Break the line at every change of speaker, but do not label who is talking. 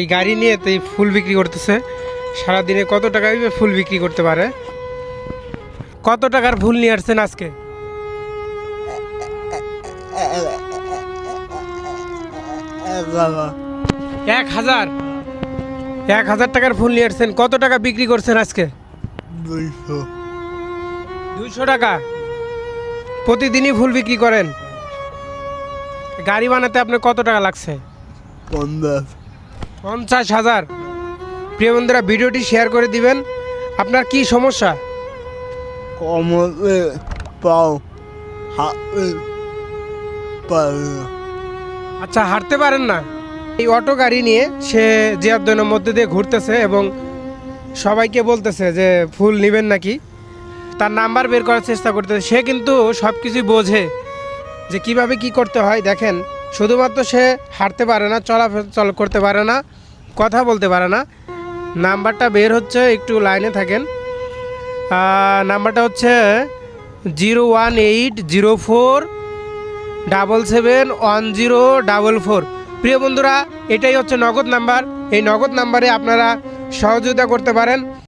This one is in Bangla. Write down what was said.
এই গাড়ি নিয়ে তো এই ফুল বিক্রি করতেছে। সারাদিনে কত টাকায় ফুল বিক্রি করতে পারে? কত টাকার ফুল নিয়ে আসছেন আজকে?
বাবা
1000। 1000 টাকার ফুল নিয়ে আসছেন, কত টাকা বিক্রি করছেন আজকে?
200
200 টাকা। প্রতিদিনই ফুল বিক্রি করেন? গাড়ি বানাতে আপনার কত টাকা লাগছে?
50
50,000। প্রিয় বন্ধুরা, ভিডিওটি শেয়ার করে দিবেন। আপনার কি সমস্যা?
কমতে পাও হাতে পারে না।
আচ্ছা, হাঁটতে পারেন না? এই অটো গাড়ি নিয়ে সে জিয়াউদ্দিনের মধ্যে দিয়ে ঘুরতেছে এবং সবাইকে বলতেছে যে ফুল নেবেন নাকি। তার নাম্বার বের করার চেষ্টা করতেছে। সে কিন্তু সব কিছুই বোঝে যে কিভাবে কি করতে হয়। দেখেন, শুধুমাত্র সে হাঁটতে পারে না, চলাচল করতে পারে না, কথা বলতে পারে না। নাম্বারটা বের হচ্ছে, একটু লাইনে থাকেন। নাম্বারটা হচ্ছে 01804771044। প্রিয় বন্ধুরা, এটাই হচ্ছে নগদ নাম্বার। এই নগদ নাম্বারে আপনারা সহযোগিতা করতে পারেন।